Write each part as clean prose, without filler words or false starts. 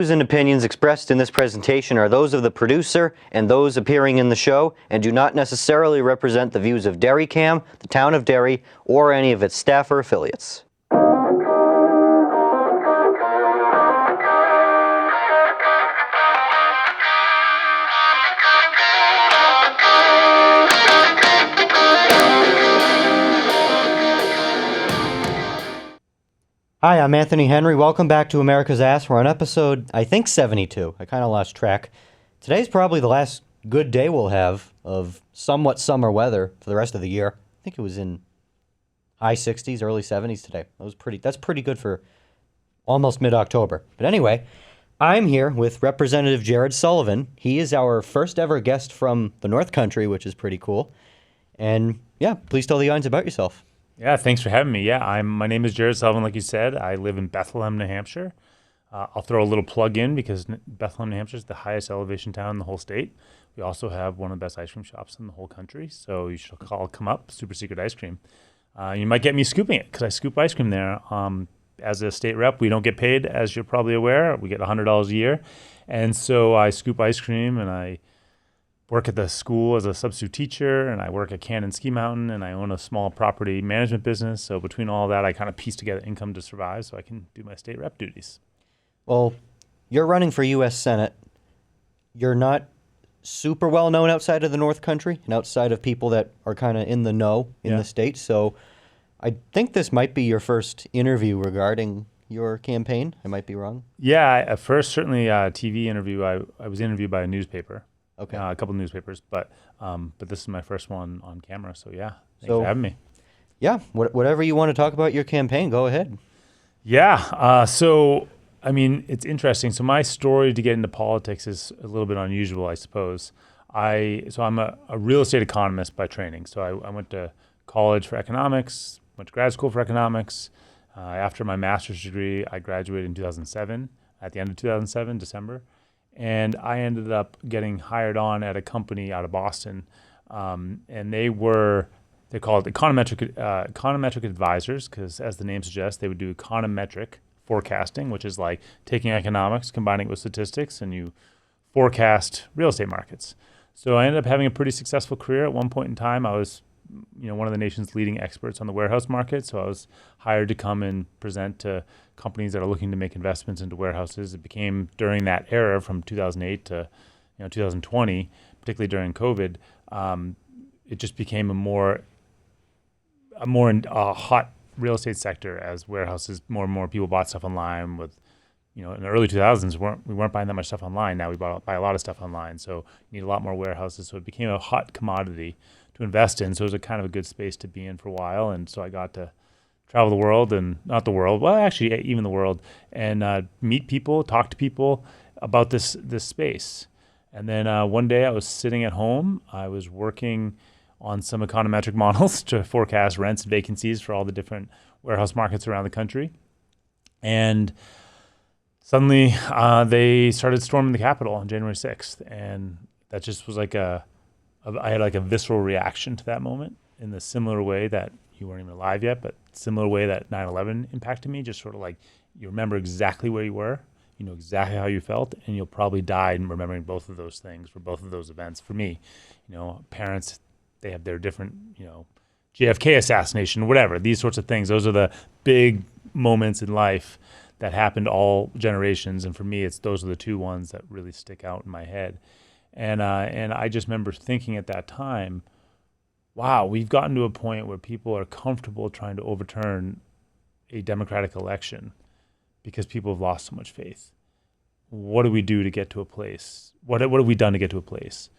Views and opinions expressed in this presentation are those of the producer and those appearing in the show and do not necessarily represent the views of DairyCam, the Town of Derry, or any of its staff or affiliates. Hi, I'm Anthony Henry. Welcome back to America's Ass. We're on episode, I think, 72. I kind of lost track. Today's probably the last good day we'll have of somewhat summer weather for the rest of the year. I think it was in high 60s, early 70s today. That's pretty good for almost mid-October. But anyway, I'm here with Representative Jared Sullivan. He is our first ever guest from the North Country, which is pretty cool. And yeah, please tell the audience about yourself. Yeah, thanks for having me. Yeah, my name is Jared Sullivan, like you said. I live in Bethlehem, New Hampshire. I'll throw a little plug in because Bethlehem, New Hampshire is the highest elevation town in the whole state. We also have one of the best ice cream shops in the whole country, so you should come up, Super Secret Ice Cream. You might get me scooping it because I scoop ice cream there. As a state rep, we don't get paid, as you're probably aware. We get $100 a year, and so I scoop ice cream, and I work at the school as a substitute teacher, and I work at Cannon Ski Mountain, and I own a small property management business. So between all that, I kind of piece together income to survive so I can do my state rep duties. Well, you're running for U.S. Senate. You're not super well known outside of the North Country and outside of people that are kind of in the know in the state. So I think this might be your first interview regarding your campaign. I might be wrong. Yeah, at first, certainly a TV interview. I was interviewed by a newspaper. Okay. A couple of newspapers, but this is my first one on camera. So yeah, thanks for having me. Yeah, whatever you want to talk about your campaign, go ahead. Yeah. So I mean, it's interesting. So my story to get into politics is a little bit unusual, I suppose. I'm a real estate economist by training. So I went to college for economics, went to grad school for economics. After my master's degree, I graduated in 2007. At the end of 2007, December. And I ended up getting hired on at a company out of Boston, and they're called econometric advisors, because as the name suggests, they would do econometric forecasting, which is like taking economics, combining it with statistics, and you forecast real estate markets. So I ended up having a pretty successful career. At one point in time, I was one of the nation's leading experts on the warehouse market. So I was hired to come and present to companies that are looking to make investments into warehouses. It became, during that era from 2008 to 2020, particularly during COVID, it just became a more hot real estate sector as warehouses, more and more people bought stuff online. With in the early 2000s, we weren't buying that much stuff online. Now we buy a lot of stuff online, so you need a lot more warehouses. So it became a hot commodity to invest in. So it was a kind of a good space to be in for a while, and so I got to travel the world, and not the world, well, actually even the world, and meet people, talk to people about this space. And then one day I was sitting at home. I was working on some econometric models to forecast rents and vacancies for all the different warehouse markets around the country. And suddenly they started storming the Capitol on January 6th. And that just was like I had like a visceral reaction to that moment, in the similar way that you weren't even alive yet, but similar way that 9/11 impacted me. Just sort of like, you remember exactly where you were, you know exactly how you felt, and you'll probably die in remembering both of those things for both of those events. For me, parents, they have their different, JFK assassination, whatever, these sorts of things. Those are the big moments in life that happened all generations. And for me, those are the two ones that really stick out in my head. And I just remember thinking at that time, wow, we've gotten to a point where people are comfortable trying to overturn a democratic election because people have lost so much faith. What do we do to get to a place? What have we done to get to a place?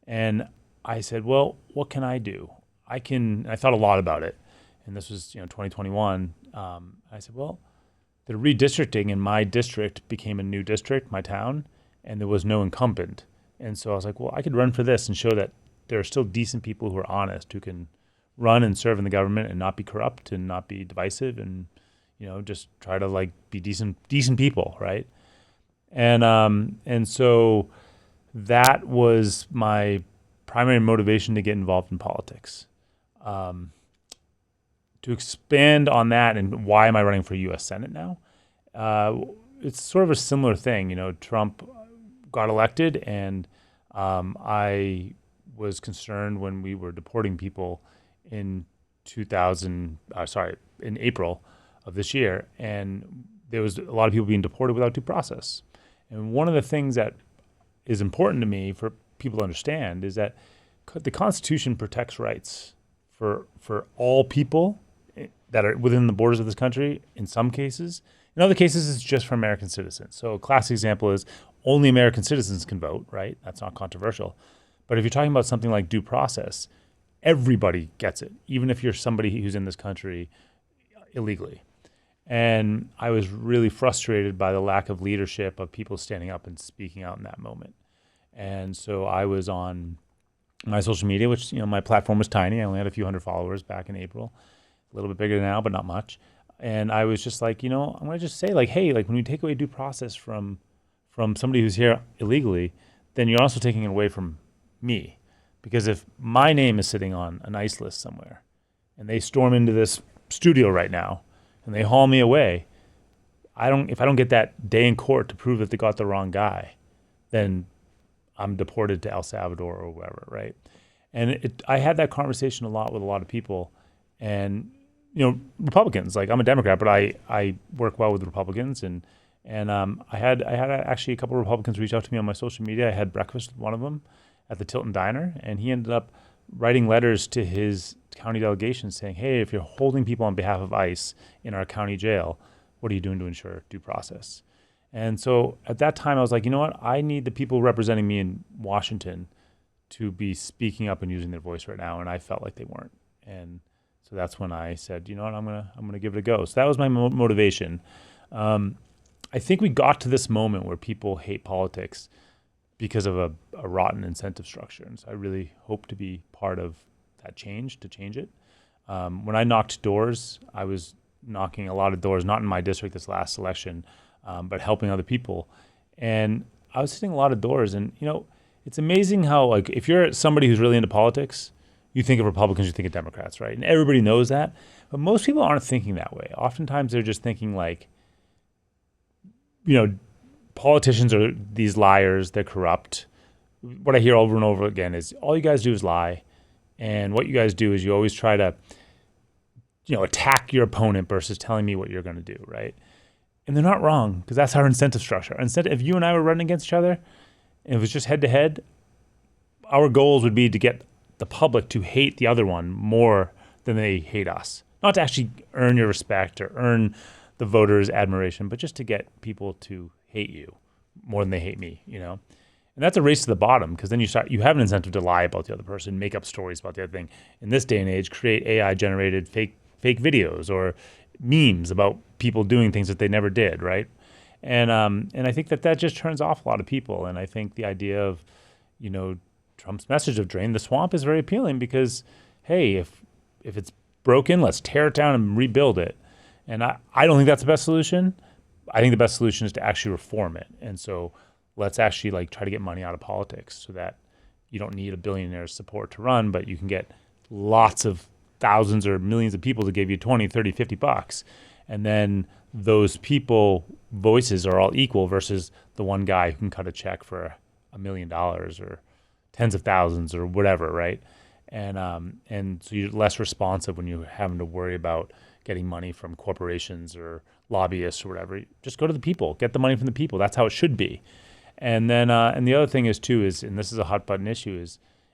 And I said, well, what can I do? I thought a lot about it. And this was, 2021. I said, well, the redistricting in my district became a new district, my town, and there was no incumbent. And so I was like, well, I could run for this and show that there are still decent people who are honest, who can run and serve in the government and not be corrupt and not be divisive, and just try to like be decent people, right? And so that was my primary motivation to get involved in politics. To expand on that and why am I running for U.S. Senate now? it's sort of a similar thing. Trump got elected, and I was concerned when we were deporting people in in April of this year, and there was a lot of people being deported without due process. And one of the things that is important to me for people to understand is that the Constitution protects rights for all people that are within the borders of this country in some cases. In other cases, it's just for American citizens. So a classic example is only American citizens can vote, right? That's not controversial. But if you're talking about something like due process, everybody gets it, even if you're somebody who's in this country illegally. And I was really frustrated by the lack of leadership of people standing up and speaking out in that moment. And so I was on my social media, which, my platform was tiny. I only had a few hundred followers back in April, a little bit bigger now, but not much. And I was just like, I'm going to just say, like, hey, like when you take away due process from somebody who's here illegally, then you're also taking it away from me. Because if my name is sitting on an ICE list somewhere and they storm into this studio right now and they haul me away, if I don't get that day in court to prove that they got the wrong guy, then I'm deported to El Salvador or wherever, right? And I had that conversation a lot with a lot of people, and Republicans. Like, I'm a Democrat, but I work well with Republicans, and I had actually a couple of Republicans reach out to me on my social media. I had breakfast with one of them at the Tilton Diner, and he ended up writing letters to his county delegation saying, hey, if you're holding people on behalf of ICE in our county jail, what are you doing to ensure due process? And so at that time, I was like, you know what? I need the people representing me in Washington to be speaking up and using their voice right now, and I felt like they weren't. And so that's when I said, you know what? I'm gonna give it a go. So that was my motivation. I think we got to this moment where people hate politics because of a rotten incentive structure, and so I really hope to be part of that change, to change it. When I knocked doors, I was knocking a lot of doors, not in my district this last election, but helping other people. And I was hitting a lot of doors, and it's amazing how, like, if you're somebody who's really into politics, you think of Republicans, you think of Democrats, right? And everybody knows that, but most people aren't thinking that way. Oftentimes they're just thinking like, politicians are these liars, they're corrupt. What I hear over and over again is all you guys do is lie. And what you guys do is you always try to, attack your opponent versus telling me what you're going to do, right? And they're not wrong, because that's our incentive structure. Instead, if you and I were running against each other, and it was just head-to-head, our goals would be to get the public to hate the other one more than they hate us. Not to actually earn your respect or earn the voters' admiration, but just to get people to hate you more than they hate me, And that's a race to the bottom, because then you have an incentive to lie about the other person, make up stories about the other thing. In this day and age, create AI-generated fake videos or memes about people doing things that they never did, right? And I think that just turns off a lot of people. And I think the idea of, Trump's message of drain the swamp is very appealing, because, hey, if it's broken, let's tear it down and rebuild it. And I don't think that's the best solution. I think the best solution is to actually reform it. And so let's actually try to get money out of politics so that you don't need a billionaire's support to run, but you can get lots of thousands or millions of people to give you 20, 30, 50 bucks. And then those people voices are all equal versus the one guy who can cut a check for $1 million or tens of thousands or whatever, right? And so you're less responsive when you're having to worry about getting money from corporations or lobbyists or whatever. Just go to the people, get the money from the people. That's how it should be. And then and the other thing is too is, and this is a hot button issue,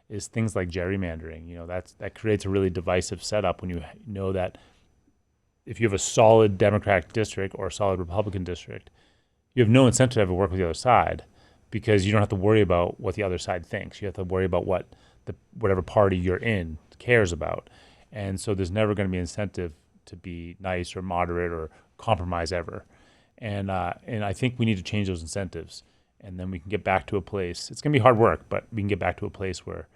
is things like gerrymandering. That creates a really divisive setup when you know that if you have a solid Democratic district or a solid Republican district, you have no incentive to ever work with the other side, because you don't have to worry about what the other side thinks. You have to worry about what whatever party you're in cares about. And so there's never going to be incentive to be nice or moderate or compromise ever. And I think we need to change those incentives, and then we can get back to a place. It's going to be hard work, but we can get back to a place where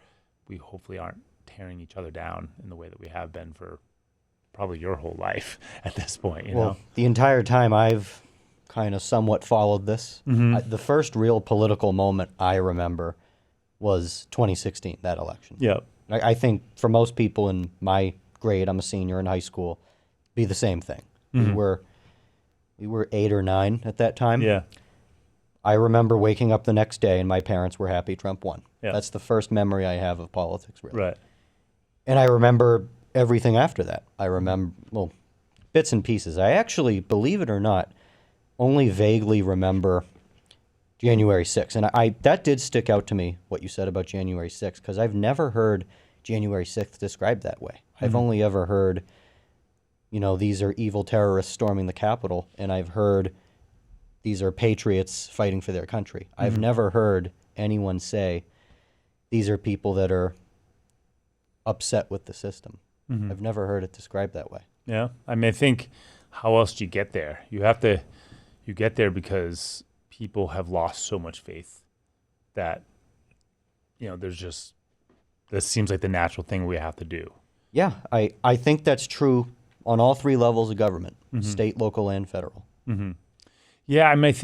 we hopefully aren't tearing each other down in the way that we have been for probably your whole life at this point. You know? The entire time I've kind of somewhat followed this, the first real political moment I remember was 2016, that election. Yeah. I think for most people in my grade, I'm a senior in high school, be the same thing. We're We were 8 or 9 at that time. Yeah. I remember waking up the next day and my parents were happy Trump won. Yeah. That's the first memory I have of politics, really. Right. And I remember everything after that. I remember, well, bits and pieces. I actually, believe it or not, only vaguely remember January 6th. And that did stick out to me, what you said about January 6th, because I've never heard January 6th described that way. I've only ever heard, these are evil terrorists storming the Capitol, and I've heard these are patriots fighting for their country. I've never heard anyone say these are people that are upset with the system. I've never heard it described that way. Yeah. I mean, I think how else do you get there? You get there because people have lost so much faith that, this seems like the natural thing we have to do. Yeah, I think that's true on all 3 levels of government, state, local, and federal. Yeah, I mean,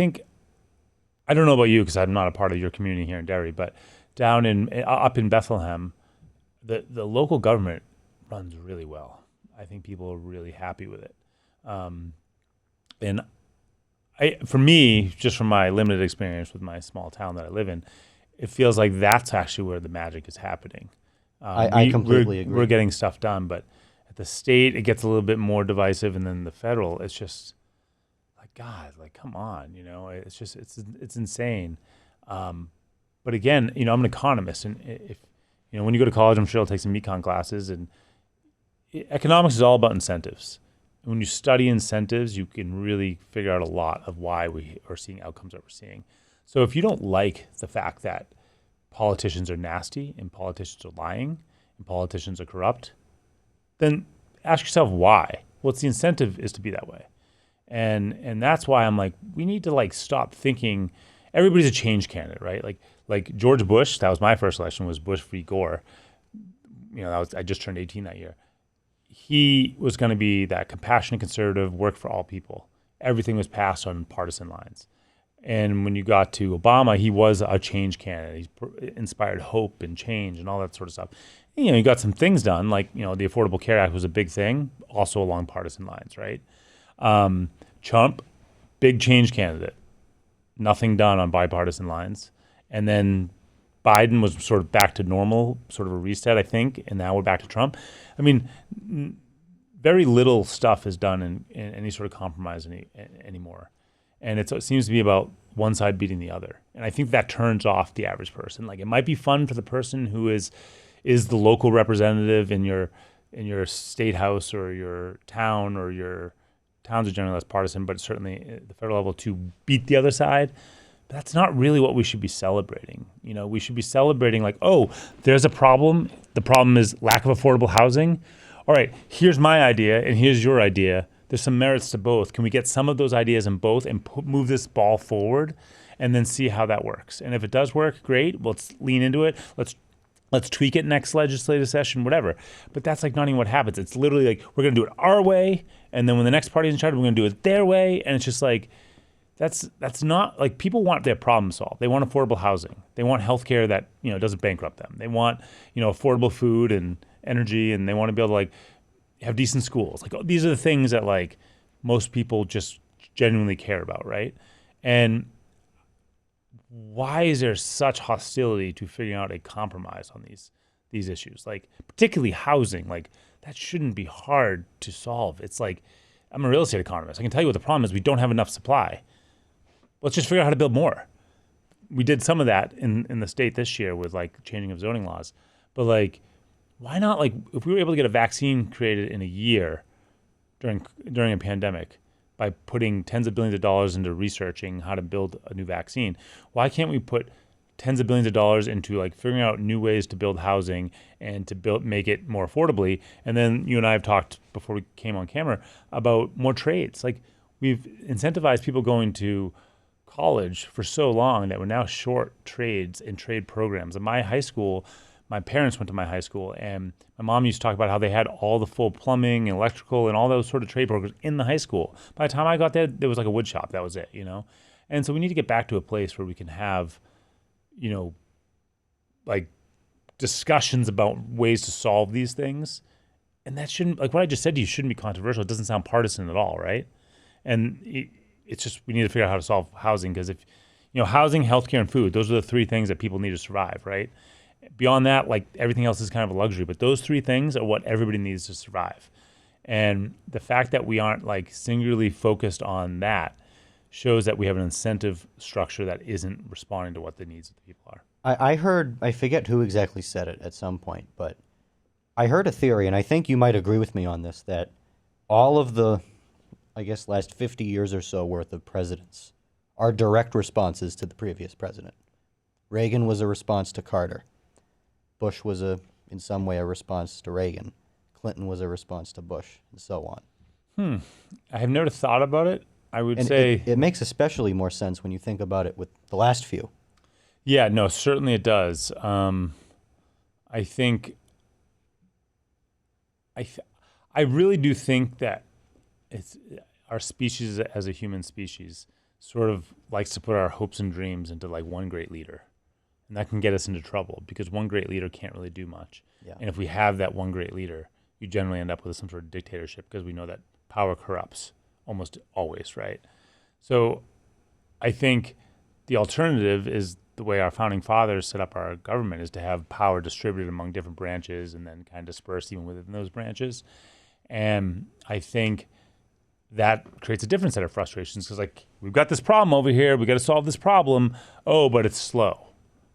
I don't know about you because I'm not a part of your community here in Derry, but up in Bethlehem, the local government runs really well. I think people are really happy with it. And for me, just from my limited experience with my small town that I live in, it feels like that's actually where the magic is happening. I completely agree. We're getting stuff done, but at the state, it gets a little bit more divisive, and then the federal, it's just like, God, like, come on, it's just, it's insane. But again, I'm an economist, and if, when you go to college, I'm sure I'll take some econ classes, and economics is all about incentives. When you study incentives, you can really figure out a lot of why we are seeing outcomes that we're seeing. So if you don't like the fact that politicians are nasty and politicians are lying and politicians are corrupt, then ask yourself why. What's the incentive is to be that way? And that's why I'm like, we need to stop thinking everybody's a change candidate, right? Like George Bush, that was my first election, was Bush v. Gore. I just turned 18 that year. He was going to be that compassionate conservative, work for all people. Everything was passed on partisan lines. And when you got to Obama, he was a change candidate. He inspired hope and change and all that sort of stuff. And, he got some things done, like, the Affordable Care Act was a big thing, also along partisan lines, right? Trump, big change candidate. Nothing done on bipartisan lines. And then Biden was sort of back to normal, sort of a reset, I think, and now we're back to Trump. I mean, very little stuff is done in any sort of compromise anymore. And it seems to be about one side beating the other. And I think that turns off the average person. Like, it might be fun for the person who is the local representative in your state house or your town, or your towns are generally less partisan, but certainly at the federal level, to beat the other side. But that's not really what we should be celebrating. We should be celebrating like, oh, there's a problem. The problem is lack of affordable housing. All right, here's my idea and here's your idea. There's some merits to both. Can we get some of those ideas in both and move this ball forward and then see how that works? And if it does work, great. Let's lean into it. Let's tweak it next legislative session, whatever. But that's not even what happens. It's literally like, we're going to do it our way, and then when the next party's in charge, we're going to do it their way. And it's just like, that's not, like, people want their problem solved. They want affordable housing. They want healthcare that, doesn't bankrupt them. They want, affordable food and energy, and they want to be able to have decent schools. These are the things that most people just genuinely care about, right? And why is there such hostility to figuring out a compromise on these issues? Particularly housing, that shouldn't be hard to solve. It's I'm a real estate economist. I can tell you what the problem is. We don't have enough supply. Let's just figure out how to build more. We did some of that in the state this year with changing of zoning laws. But why not, if we were able to get a vaccine created in a year during a pandemic by putting tens of billions of dollars into researching how to build a new vaccine, why can't we put tens of billions of dollars into figuring out new ways to build housing and to make it more affordably? And then you and I have talked before we came on camera about more trades. We've incentivized people going to college for so long that we're now short trades and trade programs. In my high school, my parents went to my high school, and my mom used to talk about how they had all the full plumbing and electrical and all those sort of trade programs in the high school. By the time I got there was a wood shop. That was it, And so we need to get back to a place where we can have, discussions about ways to solve these things. And that shouldn't, what I just said to you shouldn't be controversial. It doesn't sound partisan at all, right? And it's just we need to figure out how to solve housing, because if housing, healthcare, and food, those are the three things that people need to survive, right? Beyond that, like everything else is kind of a luxury, but those three things are what everybody needs to survive. And the fact that we aren't like singularly focused on that shows that we have an incentive structure that isn't responding to what the needs of the people are. I heard, I forget who exactly said it at some point, but I heard a theory, and I think you might agree with me on this, that all of the, I guess, last 50 years or so worth of presidents are direct responses to the previous president. Reagan was a response to Carter. Bush was in some way a response to Reagan. Clinton was a response to Bush, and so on. I have never thought about it. I would And say it makes especially more sense when you think about it with the last few. yeah, no, certainly it does. I think I really do think that it's our species as a human species sort of likes to put our hopes and dreams into like one great leader. And that can get us into trouble because one great leader can't really do much. Yeah. And if we have that one great leader, you generally end up with some sort of dictatorship because we know that power corrupts almost always, right? So I think the alternative is the way our founding fathers set up our government, is to have power distributed among different branches and then kind of dispersed even within those branches. And I think that creates a different set of frustrations because, like, we've got this problem over here, we got to solve this problem. Oh, but it's slow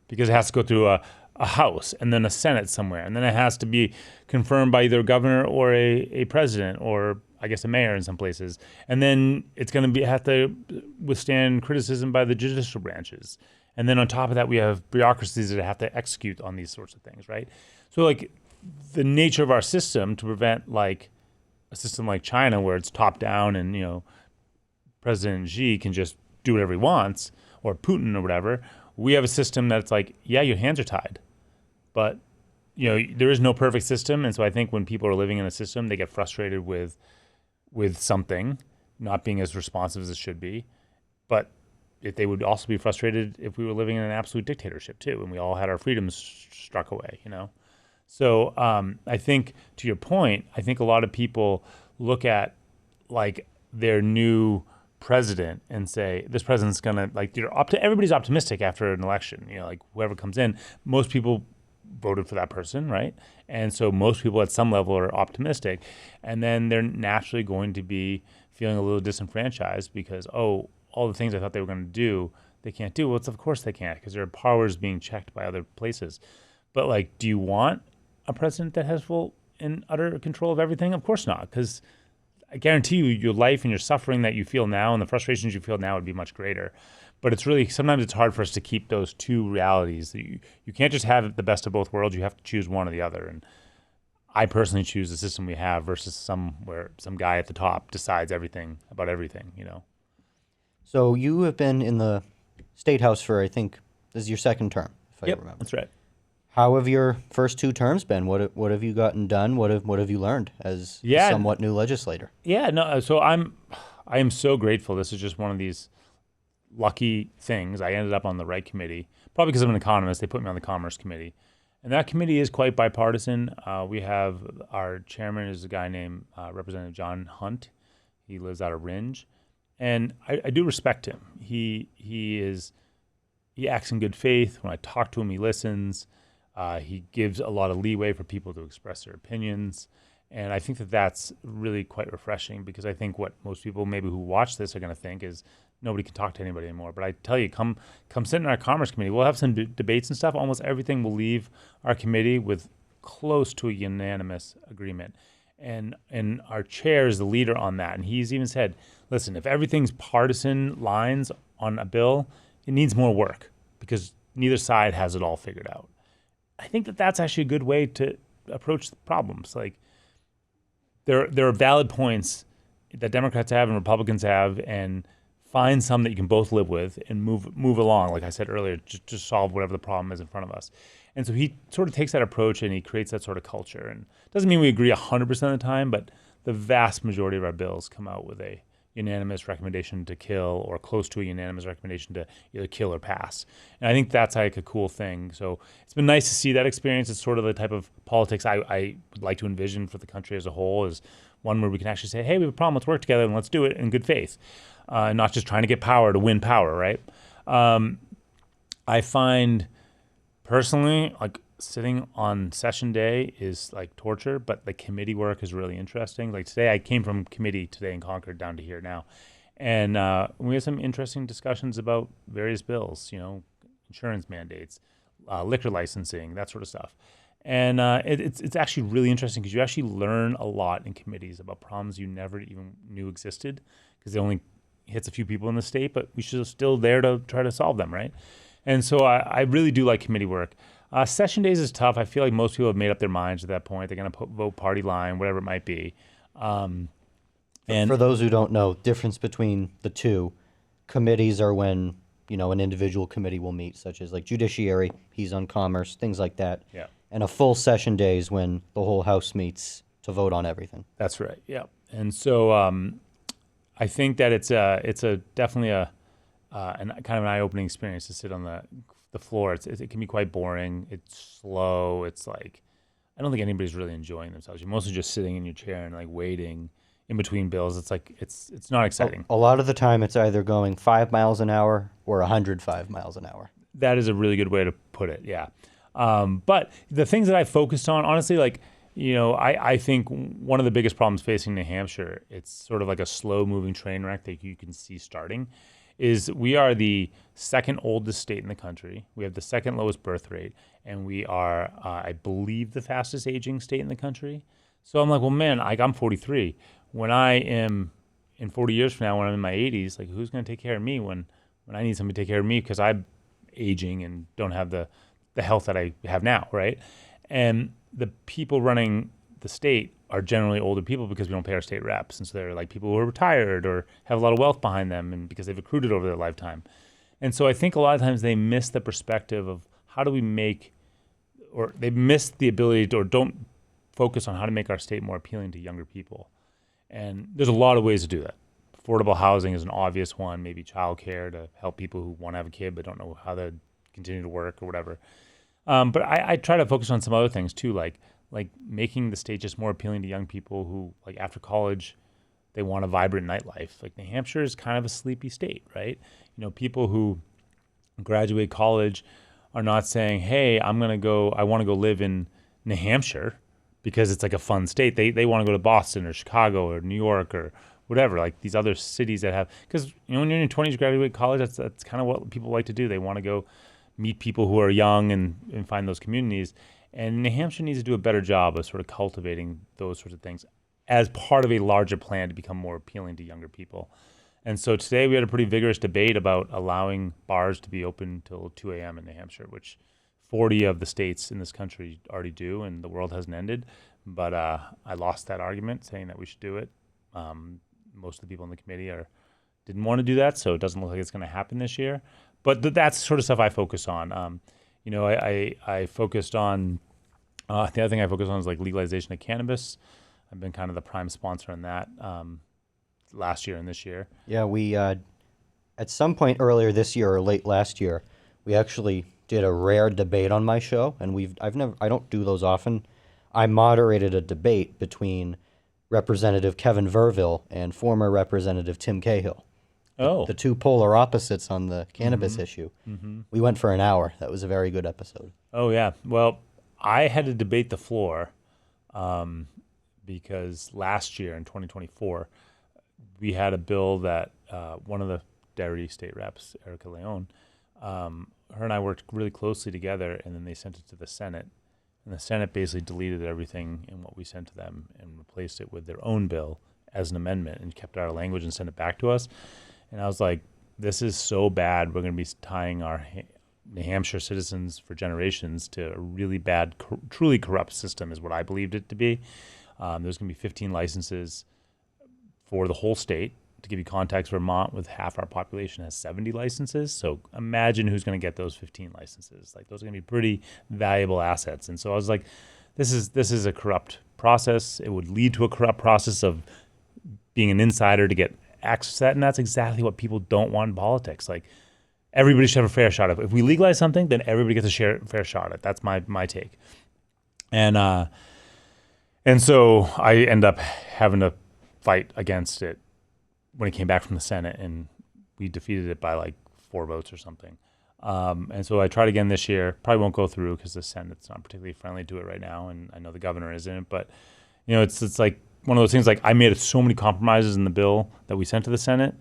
because it has to go through a House and then a Senate somewhere, and then it has to be confirmed by either a governor or a president, or I guess a mayor in some places, and then it's going to have to withstand criticism by the judicial branches, and then on top of that we have bureaucracies that have to execute on these sorts of things, right? So like the nature of our system to prevent like a system like China where it's top down and President Xi can just do whatever he wants, or Putin or whatever. We have a system that's like, yeah, your hands are tied, but there is no perfect system. And so I think when people are living in a system, they get frustrated with something not being as responsive as it should be. But if they would also be frustrated if we were living in an absolute dictatorship too, and we all had our freedoms struck away, So I think, to your point, I think a lot of people look at like their new president and say, this president's gonna everybody's optimistic after an election, like whoever comes in, most people voted for that person, right? And so most people at some level are optimistic, and then they're naturally going to be feeling a little disenfranchised because, all the things I thought they were going to do, they can't do. Well, of course they can't, because their power is being checked by other places. But like, do you want a president that has full and utter control of everything? Of course not, because I guarantee you your life and your suffering that you feel now and the frustrations you feel now would be much greater. But sometimes it's hard for us to keep those two realities. You can't just have the best of both worlds. You have to choose one or the other. And I personally choose the system we have versus where some guy at the top decides everything about everything, So you have been in the State House for, I think, this is your second term, if I remember. That's right. How have your first two terms been? What have you gotten done? What have you learned as a somewhat new legislator? Yeah, no. So I am so grateful. This is just one of these lucky things. I ended up on the right committee, probably because I'm an economist. They put me on the Commerce Committee, and that committee is quite bipartisan. We have our chairman is a guy named Representative John Hunt. He lives out of Ringe, and I do respect him. He acts in good faith. When I talk to him, he listens. He gives a lot of leeway for people to express their opinions. And I think that that's really quite refreshing, because I think what most people maybe who watch this are going to think is nobody can talk to anybody anymore. But I tell you, come sit in our Commerce Committee. We'll have some debates and stuff. Almost everything will leave our committee with close to a unanimous agreement. And our chair is the leader on that. And he's even said, listen, if everything's partisan lines on a bill, it needs more work because neither side has it all figured out. I think that that's actually a good way to approach the problems. Like there are valid points that Democrats have and Republicans have, and find some that you can both live with and move along. Like I said earlier, just solve whatever the problem is in front of us. And so he sort of takes that approach and he creates that sort of culture. And it doesn't mean we agree 100% of the time, but the vast majority of our bills come out with a unanimous recommendation to kill, or close to a unanimous recommendation to either kill or pass. And I think that's like a cool thing. So it's been nice to see that experience. It's sort of the type of politics I would like to envision for the country as a whole, is one where we can actually say, hey, we have a problem, let's work together and let's do it in good faith, not just trying to get power to win power, right? I find personally, like sitting on session day is like torture, but the committee work is really interesting. Like today, I came from committee today in Concord down to here now. And we had some interesting discussions about various bills, insurance mandates, liquor licensing, that sort of stuff. And it's actually really interesting because you actually learn a lot in committees about problems you never even knew existed because it only hits a few people in the state, but we should still there to try to solve them, right? And so I really do like committee work. Session days is tough. I feel like most people have made up their minds at that point. They're going to vote party line, whatever it might be. And for those who don't know, difference between the two, committees are when, an individual committee will meet, such as like judiciary, he's on commerce, things like that. Yeah. And a full session day is when the whole House meets to vote on everything. That's right. Yeah. And so I think that it's definitely a kind of an eye-opening experience to sit on the floor. It can be quite boring. It's slow. It's like I don't think anybody's really enjoying themselves. You're mostly just sitting in your chair and like waiting in between bills. It's like it's not exciting. A lot of the time, it's either going 5 miles an hour or 105 miles an hour. That is a really good way to put it. Yeah. But the things that I focused on, honestly, like, I think one of the biggest problems facing New Hampshire, it's sort of like a slow moving train wreck that you can see starting, is we are the second oldest state in the country. We have the second lowest birth rate, and we are, I believe, the fastest aging state in the country. So I'm like, well, man, I'm 43. When I am in 40 years from now, when I'm in my 80s, like, who's going to take care of me when I need somebody to take care of me because I'm aging and don't have the health that I have now, right? And the people running the state are generally older people because we don't pay our state reps. And so they're like people who are retired or have a lot of wealth behind them and because they've accrued it over their lifetime. And so I think a lot of times they miss the perspective of how do we or they miss the ability to, or don't focus on how to make our state more appealing to younger people. And there's a lot of ways to do that. Affordable housing is an obvious one, maybe childcare to help people who want to have a kid but don't know how to continue to work or whatever. But I try to focus on some other things too, like making the state just more appealing to young people who, like after college, they want a vibrant nightlife. Like New Hampshire is kind of a sleepy state, right? People who graduate college are not saying, hey, I want to go live in New Hampshire because it's like a fun state. They want to go to Boston or Chicago or New York or whatever, like these other cities that have, because when you're in your 20s, graduate college, that's kind of what people like to do. They want to go meet people who are young and find those communities. And New Hampshire needs to do a better job of sort of cultivating those sorts of things as part of a larger plan to become more appealing to younger people. And so today we had a pretty vigorous debate about allowing bars to be open till 2 a.m. in New Hampshire, which 40 of the states in this country already do, and the world hasn't ended. But I lost that argument saying that we should do it. Most of the people in the committee didn't want to do that, so it doesn't look like it's going to happen this year. But that's the sort of stuff I focus on. I focused on, the other thing I focus on is like legalization of cannabis. I've been kind of the prime sponsor on that last year and this year. Yeah, we, at some point earlier this year or late last year, we actually did a rare debate on my show, and I don't do those often. I moderated a debate between Representative Kevin Verville and former Representative Tim Cahill. The two polar opposites on the cannabis issue. Mm-hmm. We went for an hour. That was a very good episode. Oh, yeah. Well, I had to debate the floor because last year in 2024, we had a bill that one of the Derry state reps, Erica Leon, her and I worked really closely together, and then they sent it to the Senate. And the Senate basically deleted everything in what we sent to them and replaced it with their own bill as an amendment and kept our language and sent it back to us. And I was like, this is so bad. We're going to be tying our New Hampshire citizens for generations to a really bad, truly corrupt system is what I believed it to be. There's going to be 15 licenses for the whole state. To give you context, Vermont, with half our population, has 70 licenses. So imagine who's going to get those 15 licenses. Like, those are going to be pretty valuable assets. And so I was like, this is a corrupt process. It would lead to a corrupt process of being an insider to get access to that. And that's exactly what people don't want in politics. Like, everybody should have a fair shot at it. If we legalize something, then everybody gets a fair shot at it. That's my take. And And so I end up having to fight against it when it came back from the Senate, and we defeated it by like 4 votes or something. And so I tried again this year. Probably won't go through because the Senate's not particularly friendly to it right now, and I know the governor isn't. But it's like one of those things. Like I made so many compromises in the bill that we sent to the Senate,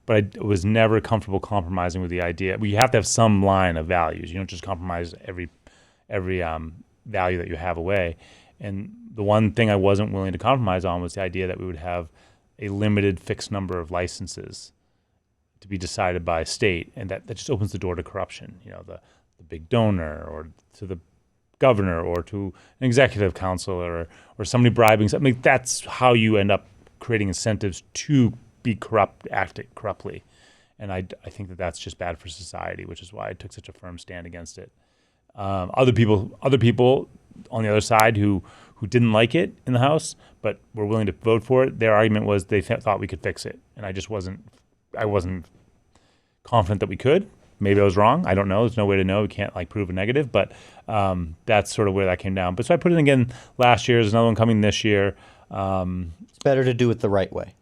but I was never comfortable compromising with the idea. You have to have some line of values. You don't just compromise every value that you have away. And the one thing I wasn't willing to compromise on was the idea that we would have a limited fixed number of licenses to be decided by state, and that just opens the door to corruption. The big donor, or to the governor, or to an executive council, or somebody bribing something. That's how you end up creating incentives to be corrupt, act corruptly. And I think that that's just bad for society, which is why I took such a firm stand against it. Other people on the other side who didn't like it in the House but were willing to vote for it, their argument was they thought we could fix it, and I wasn't confident that we could. Maybe I was wrong. I don't know. There's no way to know. We can't prove a negative, but that's sort of where that came down. But so I put it in again last year. There's another one coming this year. It's better to do it the right way.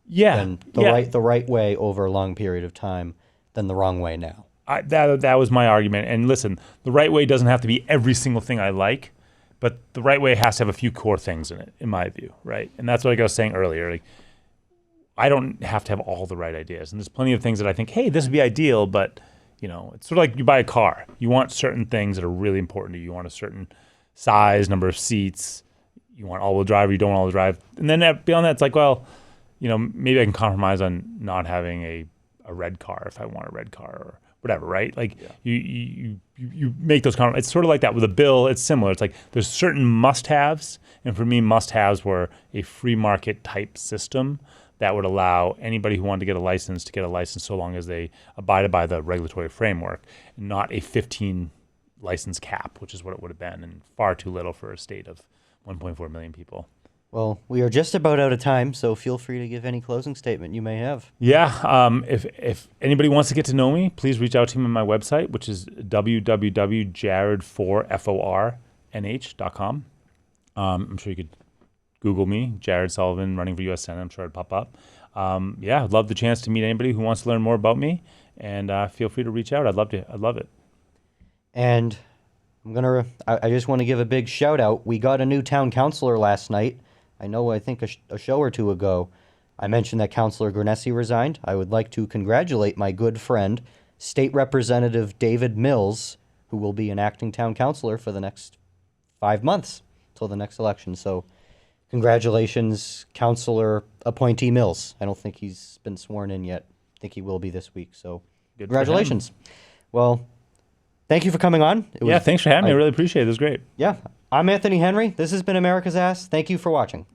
Yeah, Than the right way over a long period of time than the wrong way now. That was my argument. And listen, the right way doesn't have to be every single thing I like, but the right way has to have a few core things in it, in my view, right? And that's what I was saying earlier. I don't have to have all the right ideas. And there's plenty of things that I think, hey, this would be ideal, but it's sort of like you buy a car. You want certain things that are really important to you. You want a certain size, number of seats. You want all-wheel drive, or you don't want all-wheel drive. And then beyond that, it's like, well, maybe I can compromise on not having a red car if I want a red car, or whatever, right? You make those compromises. It's sort of like that with a bill. It's similar. It's like there's certain must-haves, and for me, must-haves were a free market type system that would allow anybody who wanted to get a license so long as they abided by the regulatory framework, not a 15 license cap, which is what it would have been, and far too little for a state of 1.4 million people. Well, we are just about out of time, so feel free to give any closing statement you may have. Yeah, if anybody wants to get to know me, please reach out to me on my website, which is www.jared4nh.com. I'm sure you could Google me, Jared Sullivan, running for U.S. Senate. I'm sure it'd pop up. I'd love the chance to meet anybody who wants to learn more about me, and feel free to reach out. I'd love it. And I just want to give a big shout out. We got a new town councilor last night. I think a show or two ago, I mentioned that Councilor Granessi resigned. I would like to congratulate my good friend, State Representative David Mills, who will be an acting town councilor for the next 5 months till the next election. So congratulations, Councilor appointee Mills. I don't think he's been sworn in yet. I think he will be this week. So Good congratulations. Well, thank you for coming on. Thanks for having me. I really appreciate it. It was great. Yeah. I'm Anthony Henry. This has been America's Ass. Thank you for watching.